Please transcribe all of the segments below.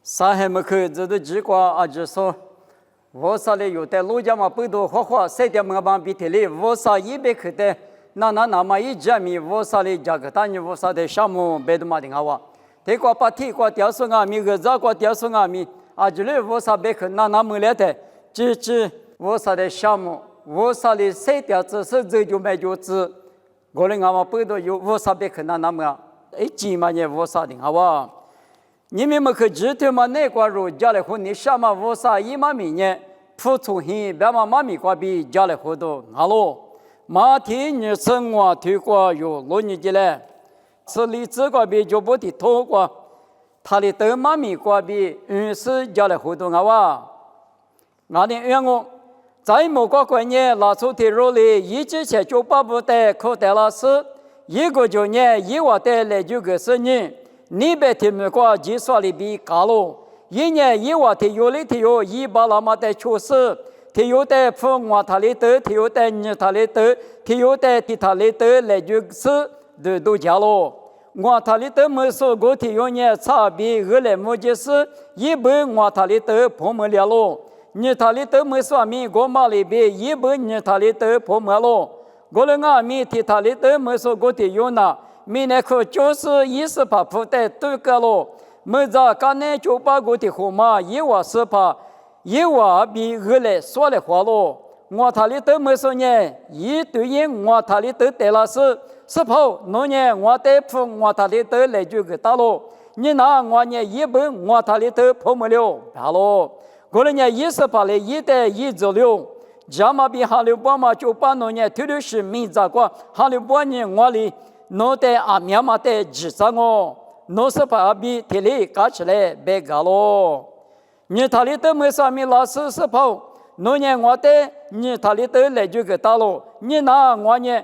上海门口这都机关啊，就说我啥的有的路家嘛不多花花，谁的门旁边里我啥一百口的，那么一家米我啥的价格大你我啥的项目别的嘛的好哇，这个把铁瓜雕塑啊米个这个雕塑啊米啊，这里我啥别口那么来的，这我啥的项目，我啥的谁的只是这就买就只。我们嘛不多有我啥别可能那么一几嘛也我啥的好吧？你们可知道嘛？那个如家里户你什么我啥一嘛米呢？付出很别嘛米瓜比家里户多好喽。马天你生活推过有罗尼的嘞，这里这个比就不的多过，他的都嘛米瓜比是家里户多好吧？俺的员工。在某个观念拿出铁路里，一之前就把不得口袋老师，一个就年一万的来就个10年，你别听没过计算里比高了，一年一万的有里的有100那么的确实，的有的付我他里的，的有的你他里的，的有的的他里的来就是都加了，我他里的没说过的有年差别2来么就是一般我他里的破没了喽。你他里都没说明，我马里边一般你他里都破没了。我的阿米提他里都没说过的有呢，明年可就是28铺的都个了。没在刚才就把我的号码128，128比2来说的话了。我他里都没说呢，一对应我他里都得了是跑，那年我得铺我他里都来就个大了。你拿我呢一般我他里都破没了，好了。过了年28来一代196，加嘛比哈利波嘛就把那年推的是民咋个哈利波年我里那代阿苗嘛代几张哦，那是把比体力搞起来别搞咯。你他里都没上面老师是跑，那年我代你他里都来就给打了，你拿我呢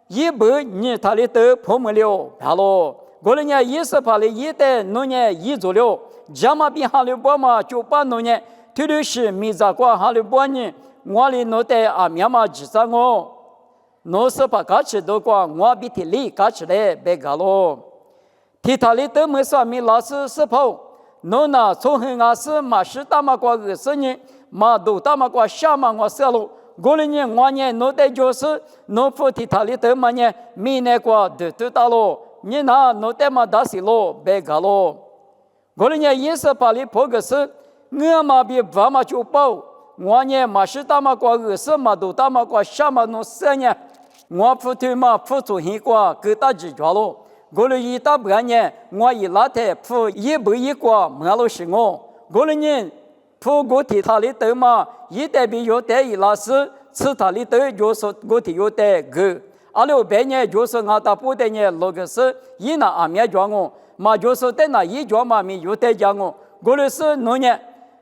一般你他里都破没了，好咯。过了年28来一代那年196，加嘛比哈利波嘛就把那年。推的是米扎瓜哈利波尼，我里那代阿苗嘛几张哦，那是把搞起多瓜，我比体力搞起来别搞咯。提他里都没说明老师是跑，那从很阿是马是大马瓜20年，马都大马瓜下马我塞了，过了年我呢那代就是那副提他里都嘛呢，米那瓜都到了，你拿那代嘛打死了别搞咯。过了年28里破个是。我嘛比爸妈就包，我呢嘛是大马瓜20嘛都大马瓜下嘛弄3年，我付出嘛付出很瓜给大几家了，过了一大半年，我一拉台付110瓜没了是我，过了年付过提他里头嘛，一代比有代一老师，吃他里头就是过提有代个，2600年就是俺大部队呢那个是一拿阿面讲我，嘛就是在那一讲嘛没有代讲我，过了是那年。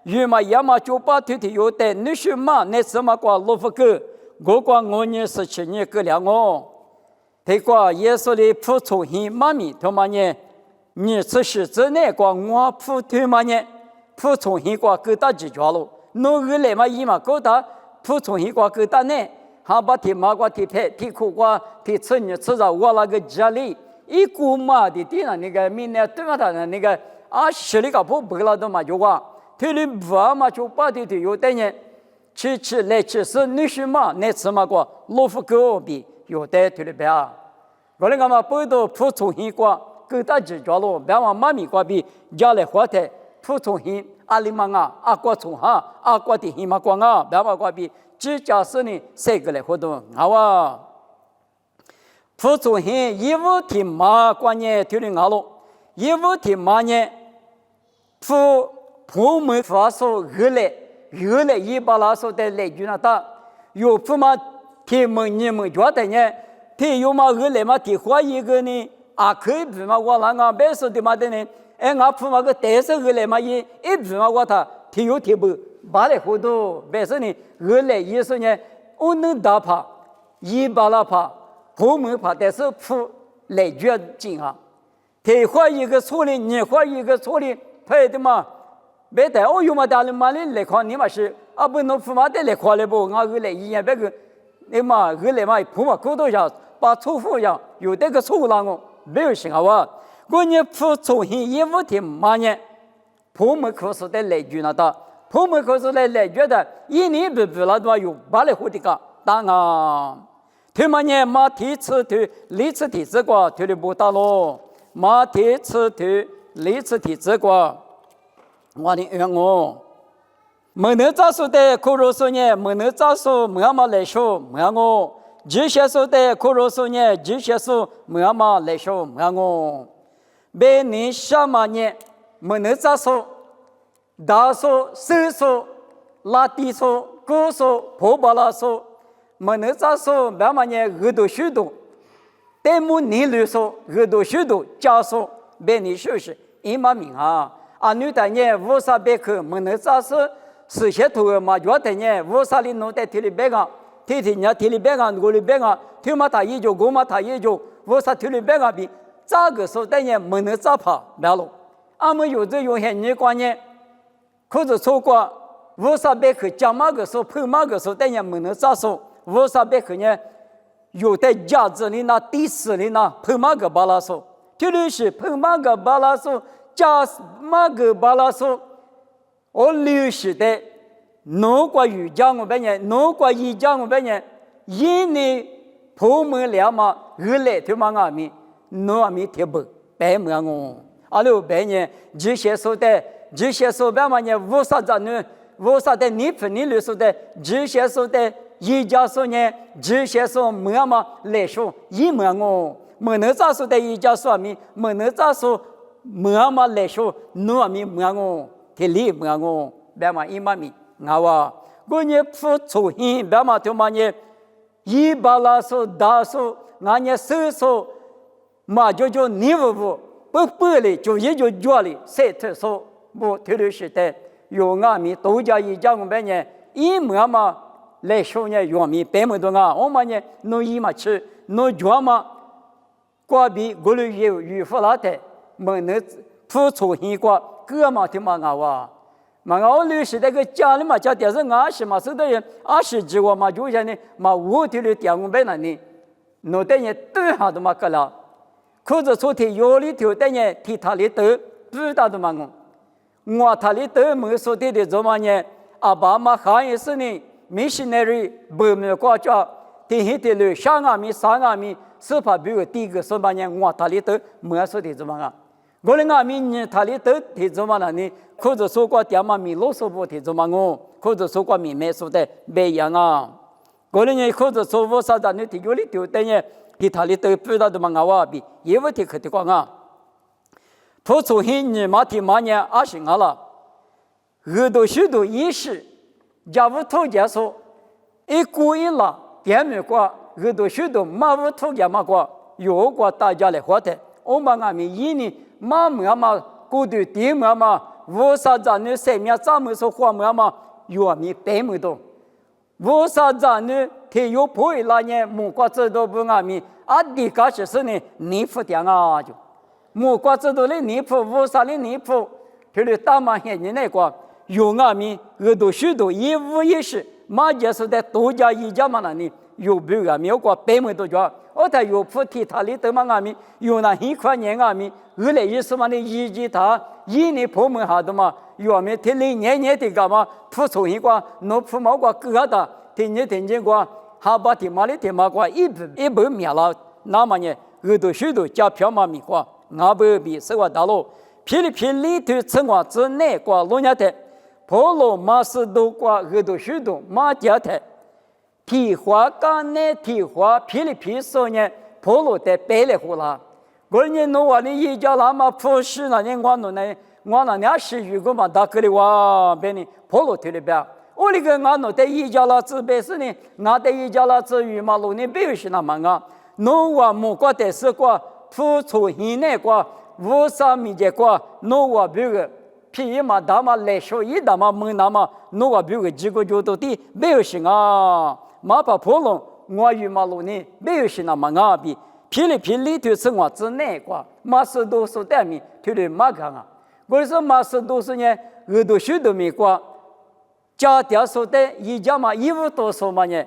原嘛要么就把腿有的，你说嘛，那什么瓜罗福个，我管我呢17年个了我，这个耶稣的付出很妈咪，他妈呢，你只是在那个我付出嘛呢，付出很瓜够大几家了，那个来嘛一嘛够大，付出很瓜够大呢，还把提马瓜提配提苦瓜提吃你吃着我那个家里一股嘛的地方那个明年对嘛他那个啊十里个不了都嘛就话。他的爸妈就把的有的人，去来去是女婿嘛，那次嘛个老夫狗比有的他的别啊，我那个嘛不都付出很瓜，够大几家了，别往妈咪瓜比家来花的付出很阿里嘛啊，阿瓜从哈阿瓜的很嘛瓜啊，别往瓜比只家是呢谁个来活动好啊，付出很义务的嘛关键他的好了，义务的嘛呢付。我们发说2来100拉说的来句那大，有不嘛？他们你们觉得呢？他有嘛2来嘛？他花一个呢？啊，可以不嘛？我那俺别说的嘛的呢？哎，俺不嘛个但是2来嘛一不嘛我他有他不把来糊涂，别说呢2来意思呢？我能打怕100拉怕，我们怕但是不来句紧啊。他花一个错的，你花一个错的，配的嘛？别的哦，有嘛大了嘛哩来看你嘛是，啊不能付嘛的来看了不？俺2来1年别个，你嘛2来嘛付嘛够多少，把错付呀，有这个错让我没有行好吧？我呢付出很义务的嘛呢，普门口说的来句那的，普门口说的来句的，一年不那多有巴来胡的个，当啊，他们呢马蹄吃腿，离吃蹄子瓜，腿里不打咯，马蹄吃腿，离吃蹄子瓜，我的冤我。没能咋说的，可若说呢，没能咋说，没嘛来说，没我。这些说的，可若说呢，这些说，没嘛来说，没我。别你什么呢？没能咋说，大说、小说、拉低说、高说、破巴拉说，没能咋说，别嘛呢，耳朵虚度，但木你律说，耳朵虚度，假说，别你说是，一码命啊！啊，女的呢，无啥别去，没能咋说。是些头嘛，觉得呢，我啥里弄在体里边个，体人体里边个，我里边个，体嘛他一脚，我嘛他一脚，我啥体里边个比咋个说的呢？没能咋跑，没了。俺们有这有些人观念，可是说过，我啥别去讲嘛个说，碰嘛个说的呢，没能咋说，我啥别去呢？有的价值里那第四里那碰嘛个巴拉说，体里是碰嘛个巴拉说，加嘛个巴拉说。我历史的，农国语讲我们人，农国语讲我们人，印尼普门两嘛，二来他妈阿弥，农阿弥贴不白么我，阿六白人这些说的，这些说白嘛呢，无啥子呢，无啥的你分你律说的，这些说的，一家说呢，这些说么嘛来说一么我，么能咋说的一家说咪，么能咋说么嘛来说农阿弥么我。铁力么我，别嘛一码米，我过年付出hin，别嘛就嘛呢，一巴拉说大说，俺呢手说，嘛就你不嘞，就也就脚里，谁特说不特别是的，有俺们都家一家我们呢，一么嘛来说呢，有米白么多啊，我们呢弄一嘛吃，弄脚嘛，过比过了有福拉的，么能付出hin过。个嘛听嘛我，嘛我律师那个家里嘛家电视20嘛，是的人20几个嘛，就像呢嘛我的了电工班那里，那等于都下都嘛个了，可是昨天有里头等于替他里头不大的嘛我他里头没说的做嘛呢，阿爸嘛还也是呢 ，missionary 不没国家，天天的了3阿米3阿米，是怕比如第一个说嘛呢，我他里头没说的做嘛我们阿弥呢，他里头提做嘛呢？或者说过点嘛米罗说不提做嘛我，或者说过米没说的不一样啊。我们呢，或者说我啥子呢？提有里头的呢，提他里头不知道的嘛我比也不提可提光啊。付出很你嘛提嘛呢，20了，很多许多仪式，家务头家说，一过一了，点没过，很多许多马务头家嘛过，有过大家来活的，我们阿弥一年。嘛嘛，过度地嘛，无啥子呢？生命咱们说话嘛，有米白么多。无啥子呢？他有不会那呢？木瓜子都不阿米，啊，地个是呢，你付点啊就。木瓜子都的你付，无啥的你付，就是大嘛些人那个有阿米，耳朵许多一五一十，嘛就是在多家一家嘛那里有不阿米有个白么多家。我他有付替他里头嘛阿米，有那一块钱阿米。后来也是嘛的，以及他一年破门下的嘛，有没天里年的干嘛？付出一个，弄付毛个疙瘩，天天个，还把天马的天马个一步灭了，那么呢，耳朵许多加票嘛米个，俺不比是个大路，霹雳霹雳头城外之内个罗家的，婆罗马斯都个耳朵许多马家的，提花干呢提花霹雳霹说呢，婆罗的白来胡啦。过年弄完的一家那么不是那年我弄呢，我那年是如果嘛大个的话，别呢跑路去了边。我那个俺弄的一家那子别是呢，俺的一家那子羽毛路呢别是那么啊，弄完木瓜的是瓜，付出现那瓜，无啥米的瓜，弄完别个皮嘛大嘛来说一大嘛门那么，弄完别个几个就都的别是啊，马把跑路，我羽毛路呢别是那么啊比。霹雳霹雳头是我之内个，马斯多说的米，他的马干啊。我说马斯多是呢，耳朵许多米个，家庭说的一家嘛，150多说嘛呢，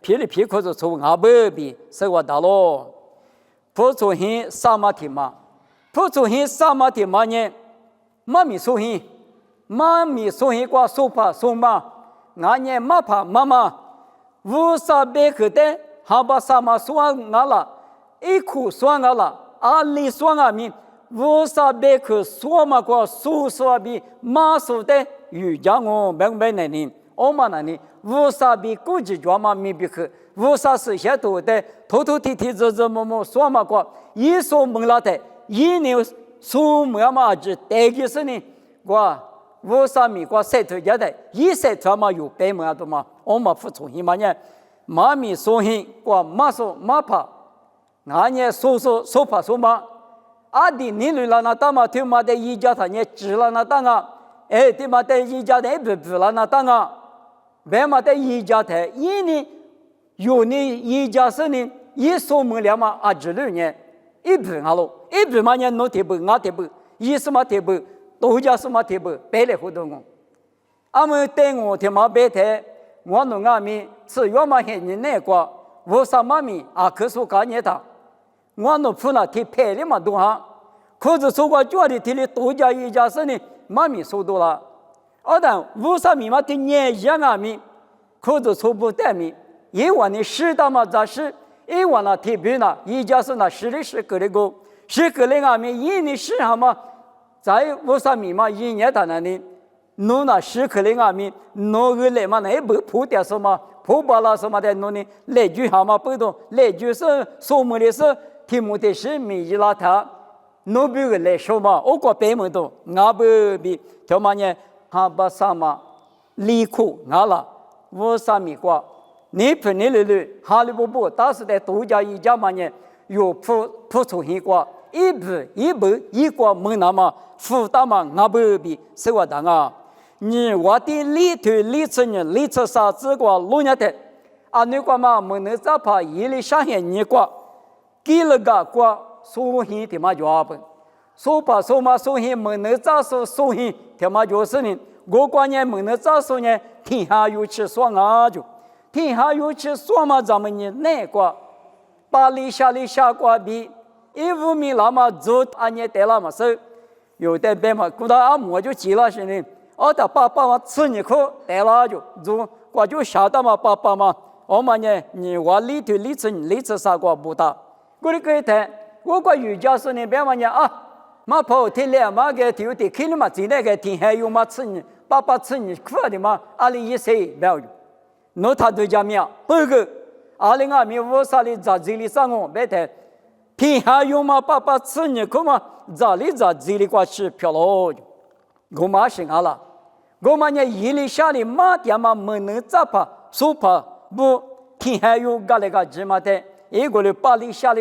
霹雳霹可是从阿伯比是我大咯。不出现萨马提嘛，不出现萨马提嘛呢，马米出现，妈咪送一挂送怕送嘛，俺也妈怕妈妈，无啥别个的，哈巴萨嘛送俺了，一苦送俺了，阿里送俺咪，无啥别个送嘛个送说比妈说的有讲我明白呢你，我嘛呢你，无啥比估计抓嘛咪别个，无啥是些多的，头头提提子子么么说嘛个，一说蒙了的，一年说么嘛就带个是呢，我。无啥米瓜晒头家的，一晒头嘛有白么多嘛，我们付出什么呢？妈咪说hin，瓜妈说妈怕，俺也说怕说嘛，阿弟你了那当嘛，听嘛的一家他也知了那当啊，哎，听嘛的一家的不了那当啊，白嘛的一家的，一呢有你一家是呢，一说么了嘛，啊知了呢，一不阿喽，一不嘛呢，侬提不俺提不，一什么提不。都家什么地步？白来活动我，俺们对我他妈白台，我弄俺们吃药嘛很人那个，我啥妈咪啊，可是干年他，我弄出了提拍的嘛多哈，可是说过家里提的都家一家是呢，妈咪收多了，但我啥咪嘛提年一俺们，可是说不带咪，一晚的适当嘛咋是，一晚那提别那一家是那10个的个，10个的俺们一年是哈嘛。在我啥米嘛，一年他那里，侬那10个人俺们，侬个来嘛那不破掉什么，破把了什么的，侬呢来句哈嘛不懂，来句是说么的是题目的是米伊拉他，侬别个来说嘛，我个白么多，俺不比条嘛呢，哈把啥嘛，离苦俺了，我啥米瓜，你碰你来，哈利不，当时在都家一家嘛呢，有破出现过。一个门那么负担嘛，俺不比是我当啊。你我的里头里头呢，里头啥子个路年的啊？你个嘛没能咋怕一里上海你个，给了个收现的嘛就不，收怕收嘛收现没能咋收现的嘛就是呢。我关键没能咋收呢？天下有吃爽啊就，天下有吃爽嘛，咱们呢那个把里下个比。1-5米那么走，俺也带了嘛是，有的白嘛，古到俺摸就急了是呢，他爸嘛吃你口带了就走，我就晓得嘛爸嘛，我们呢你我里头里头啥个不大，我的个谈，我个瑜伽是呢白嘛呢啊，嘛跑天来嘛个头的看你嘛进来个天还有嘛吃你，爸吃你苦的嘛，阿里一岁不要，侬他对家面不个，2025啥的在这里上我白谈。天下有嘛爸吃你可嘛，这里过去漂了，我嘛是俺了，我嘛呢一里下里马店嘛没能咋怕，说怕不天下有个那个芝麻的，一个里把里下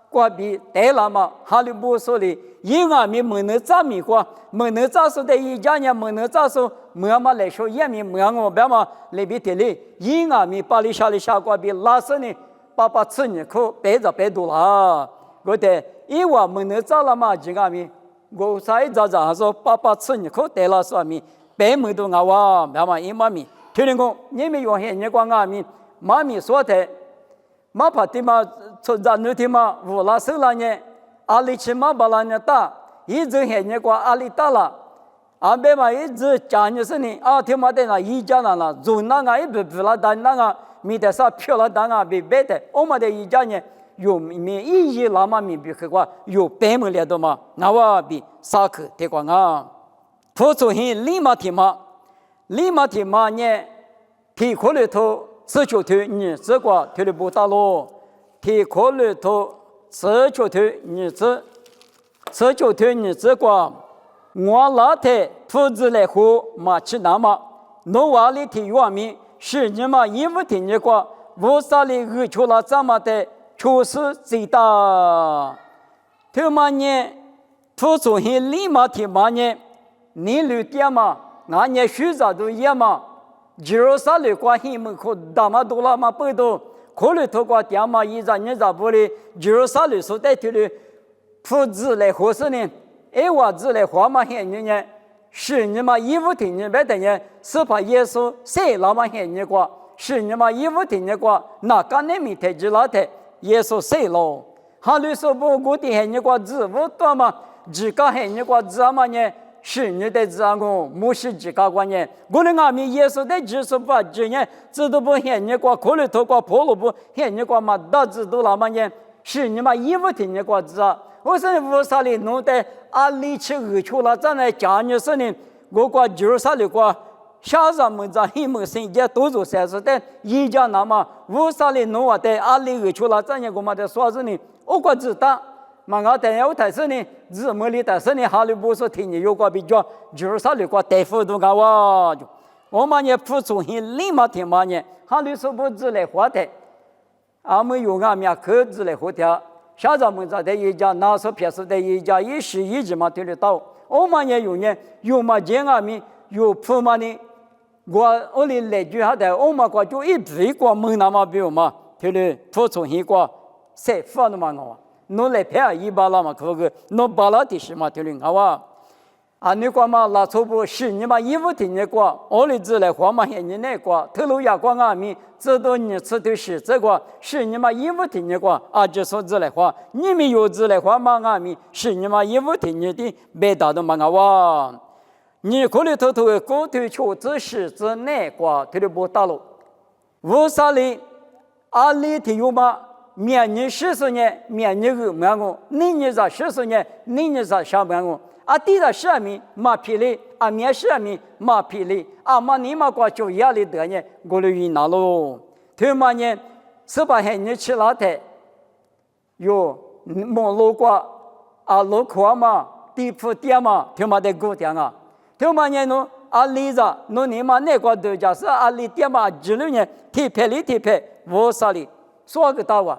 过比带了嘛，哈里不说的，因俺们没能咋米过，没能咋说的一家人没能咋说，没嘛来说也没我别嘛来比的哩，因俺们把里下过比拉死呢。爸吃你口白多了，我的因为没能找了嘛，就俺们我才早还说爸吃你口带了说咪白没多俺哇，别嘛因妈咪，听人讲你们用些你讲俺们妈咪说的，妈怕的嘛出咱那的嘛无拉手了呢，阿里去嘛把那打，一直些你讲阿里打了。俺别嘛一直讲的是呢，听嘛的那一家人了，做那个一不了单那个。米的啥漂亮当啊，被白的，我们的一家人有米一那么米比去过，有白么来的嘛，那我比啥去的过啊？付出很立马提嘛呢，提考虑头持球头你这个推的不大咯，提考虑头持球头你这个，我那台父子来喝嘛吃那么，侬话里提原名。是你嘛衣服听你过，我啥里去出了这么的，确实最大。他嘛呢，付出很立马提嘛呢，你留点嘛，俺也选择都一嘛，就是啥里关系门口大嘛多了嘛不多，可能透过点嘛一张你咋不哩，就是啥里所带头的，父子来合适呢，我子来花嘛很人呢。是你嘛衣服听你别等人，是怕耶稣谁老嘛喊你过？是你嘛衣服听你过？那干那米太子老太耶稣谁喽？哈律说不我的喊你过字，我多嘛只个喊你过字嘛呢？是你的子啊我牧师之家观念，我的阿弥耶稣的知识法之念，知道不现你过可里头过婆罗不现你过嘛大知道了嘛呢？是你嘛衣服听你过子啊，我是无啥里弄的阿里去恶出了，咱来讲你是呢，我过就是啥里过。下上门在黑门生节都做三十的，一家那么无啥里弄我的阿里恶出了，咱也我们的说是呢，我过知道。嘛，我等下我但是呢，日末里但是呢，哈利波特听你有个比较，就是啥里个大夫都讲哇，我们也付出很立马听嘛呢，哈利说不知来活的，俺们有俺们可知来活的，下咱们在的一家，那时候平时的一家一时一直嘛听得到，我们也有呢，有嘛见俺们有铺嘛呢，我里来句下的，我们个就一直过门那么比如嘛，听得付出很过，谁发的嘛我。侬来拍一巴拉嘛，可个侬巴拉的是嘛？听好哇！啊，你讲嘛，拉错不是你嘛？衣服听你讲，我里子来话嘛，现你那讲，头路也讲阿弥，知道你吃的是这个，是你嘛？衣服听你讲，啊，就说子来话，你们有子来话嘛？阿弥，是你嘛？衣服听你的，别打的嘛啊哇！你可里头头高头求子是子那讲，他就不打了。为啥哩？阿里的有嘛？明年40年，明年个没我，明年在40年，明年在上班我，啊，第在上面马皮里，啊，面上面马皮里，啊，嘛你嘛过就压力得呢，我来云南喽，他嘛呢，18年去那台，有忙路过，啊，路过嘛，地铺店嘛，他嘛在古店啊，他嘛呢喏，啊，里子，喏你嘛那个都叫是啊，里店嘛，16年，提配里提配，我啥哩？说个大话，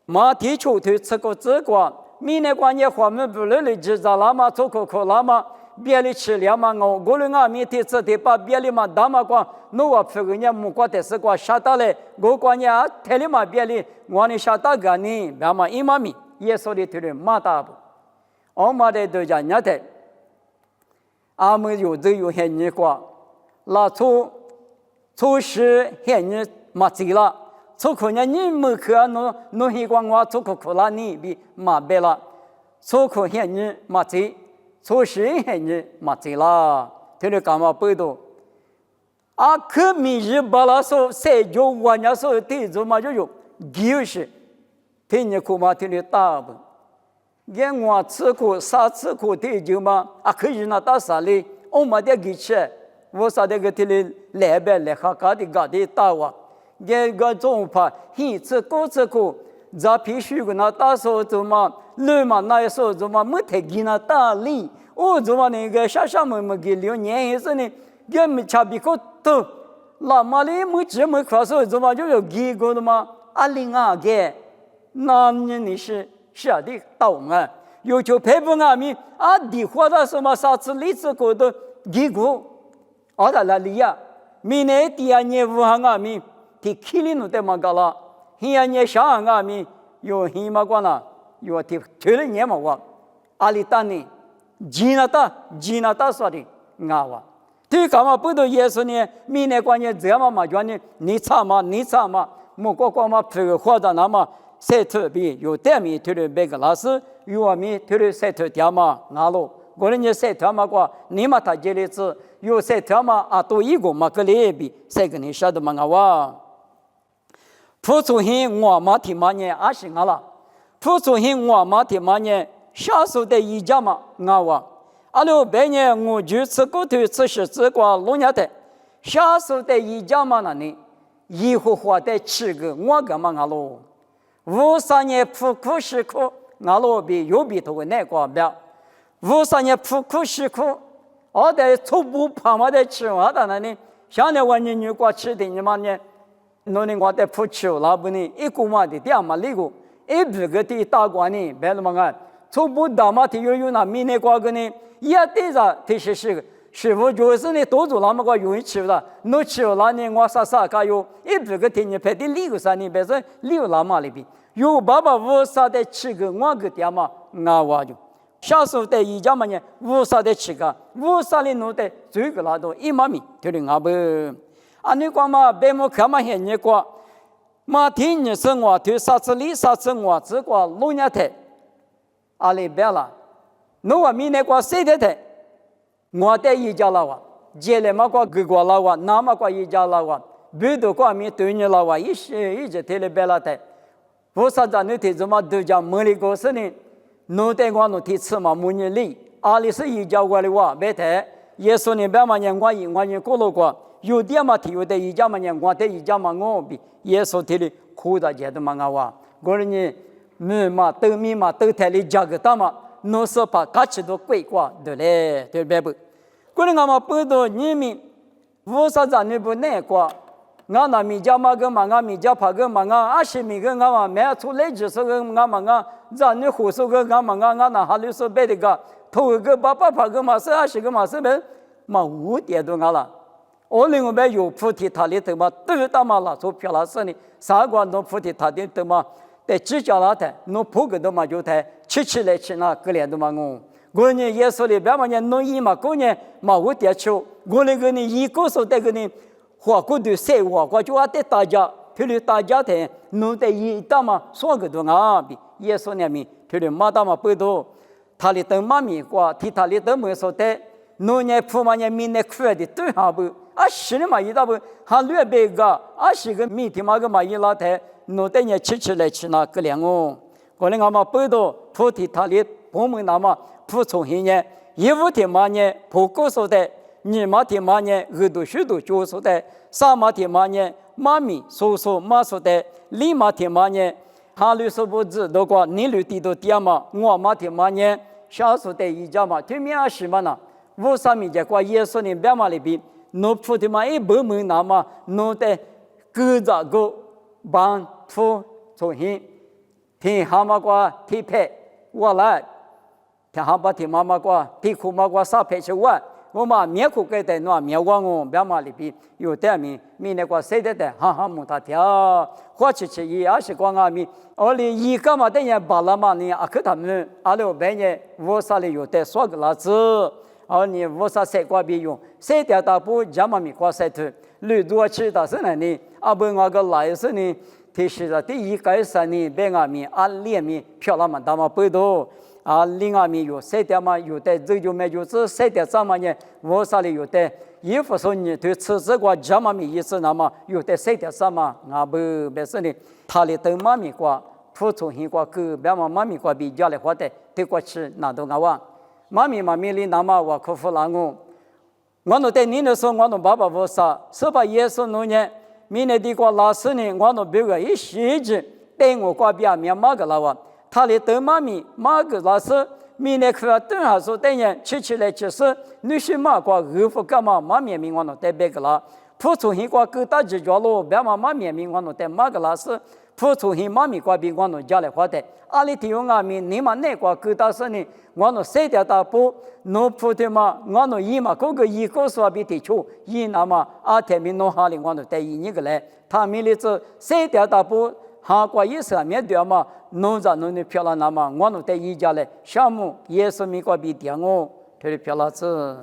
马蹄球腿吃个这个，明年过年花门不来了，知道了吗？做可了吗？别里吃了嘛我了俺明天吃的把别里嘛大嘛光，那我这个年木瓜的是个下大嘞，我过年台里嘛别里，我呢下大个呢，别嘛一妈咪，耶稣的腿里马大不，我嘛的都讲伢的，俺们有这有些年过，那初时些年嘛醉了。出口呢？你没去弄希望我出口啦，你比马白了。出口现你马贼，出事现你马贼啦。听你干嘛背的？啊，可明日把那说谁就我家说对着嘛就有，就是，听你苦嘛听你打不？连我吃苦啥吃苦对就嘛？啊，可以那打啥嘞？我没得给吃，我啥的个听你来呗来哈嘎的打我。这个中法，现吃高吃苦，咱必须个那大手子嘛，路嘛那手子嘛，没太给那大力，我怎么那个下没给6年一次呢？这没差别可多，那么哩没这么快手怎么就有给过的嘛？啊，02个，那你是啥的道啊？有就佩服俺们啊，地花的什么啥子例子过的给过，啊，那里呀，明年第2年武汉俺们。ที่ขี้ลินุเตมังกาลาเฮียเนี่ยช่างอามีอยู่หิมากว่านะอยู่ที่เทเลเนี่ยมากว่าอาลิตานี่จีนาตาสวัสดีงาวะที่คำว่าพูดเยซูเนี่ยมีในกว่าเนี่ยเจ้ามาจวนเนี่ยนิชามามุกก็มาเพื่อขวดน้ำมาเสถียรบีอยู่แต่มีที่เรื่องเบกลาสอยู่ว่ามีที่เรื่องเสถียรที่มางาโลก็เลยเนี่ยเสถียรมากว่านี่มาทัดเจริญอยู่เสถียรมาอาตัวอีกมาก็เลยบีเสกนิชาดมังว่า付出hin我马蹄马年阿是阿啦，付出hin我马蹄马年下手的一家嘛阿哇，阿六百年我就吃骨头吃食吃瓜弄伢的，下手的一家嘛那呢，以后花的吃个我干嘛阿喽，53年苦苦吃苦阿喽比有比头个那个表，53年苦吃苦，我的初步胖嘛的吃完的那呢，像那我女瓜吃的你嘛呢？侬呢？我在铺球那不呢？一股嘛的点嘛那个，一不个的大官呢，别了嘛个，从不大嘛的有那米那个个呢，也对着这些师傅就是呢，多做那么个容易吃了，侬吃了呢，我啥个有，一不个的呢，拍的6个啥呢？别说6那么里边，有爸爸无啥的吃个，我个点嘛，我话就，小时候的一家嘛呢，无啥的吃个，无啥的弄的，最个那都一毛米，对的我不。啊，你讲嘛，别么看嘛现你讲，嘛听你生活对啥子理啥子我只管弄伢台，阿里别了，侬话明年讲谁的台，我的一家了哇，接了嘛过给过了哇，那么过一家了哇，别的过米对你了哇，一直提了白了的，我啥子你提怎么都讲没里个事呢？侬对我侬提吃嘛没人理，阿里是一家过的哇，别的耶稣呢别嘛人我人过了过，有点嘛提有的一家嘛人我的一家嘛我比耶稣提的苦的节的嘛我哇，过人呢米嘛都米嘛都提的价格大嘛。侬说把价值都贵过，对嘞，对不对？过年我们不到你们，我说咱你不难过，我那米家嘛个嘛，我米家怕个嘛，我20米个我嘛买出来就是个我嘛我，咱你胡说个我嘛我那哈里说别的个，头个爸怕个嘛是20个嘛是呗，嘛5点多了，我另外有菩提塔里头嘛，都他妈了，做漂亮事呢，啥个弄菩提塔里头嘛。在指甲那台，侬铺个都嘛就台，吃来吃那个脸都嘛我呢耶稣里边嘛呢弄一嘛，过年嘛我点吃，我那个呢一个说这个呢，花过的晒花，我就得大家，譬如大家台，侬在一大嘛，说个都啊比耶稣那面，譬如马大嘛不多，他里等妈咪过，替他里等没说的，侬呢铺嘛呢米呢苦的都下不，是的嘛一大不，还略别个，是个米的嘛个嘛一拉台。侬等人吃来吃那个两哦，可能我们不多菩提塔里我们那么普通些呢，一五天嘛呢不够说的，二马天嘛呢耳朵许多就说的，三马天嘛呢妈咪说妈说的，四马天嘛呢哈律说不知都过你律地都点嘛，我马天嘛呢小说的一家嘛，对面是嘛呢，我上面讲过耶稣呢别嘛里边，侬菩提嘛一不门那么侬的各咋个帮。出重新听蛤蟆瓜听配我来听蛤蟆听妈妈瓜听苦妈瓜啥配是我嘛面苦给的那面光哦别嘛里边有点米那个谁的哈哈木他跳或者是也是光啊米而里一个嘛等于巴拉嘛呢啊可他们阿六半夜我啥里有的说个老子而你我啥谁瓜别用谁的大不加嘛米瓜谁头绿多吃的是哪里啊不我个来是呢其实啊，第一个是呢，北岸面、里面漂亮嘛，他们不多另外面有三点嘛，有的这就没就是3点3嘛呢，我啥里有的，衣服说你对吃这个家嘛面意思那么有的3点3嘛，不是呢，他里等妈咪瓜，普通型瓜跟别嘛妈咪瓜比较来话的，对过吃那都我妈咪里那么我可服了我那在你那时候我那爸爸我啥，是把耶稣弄呢。明年的过老师呢，我那别个一学期带我过边面马个了哇，他的等妈咪马个老师，明年课等下说等人吃来吃是，你是马过二副干嘛马面我那带别个了，普通型过各大几角落，别嘛马面我那带马个老师，普通型马面过边我那家来花的，阿里提用阿面你嘛那过各大事呢，我那3点大步。侬普通嘛，我侬伊嘛，个一个说比提出，伊那么阿天明侬哈里我侬带伊个来，他明里子3点大步，哈过一上面对嘛，侬在侬的漂亮那么，我侬带伊家来，项目也是美国比点哦，这里漂亮子。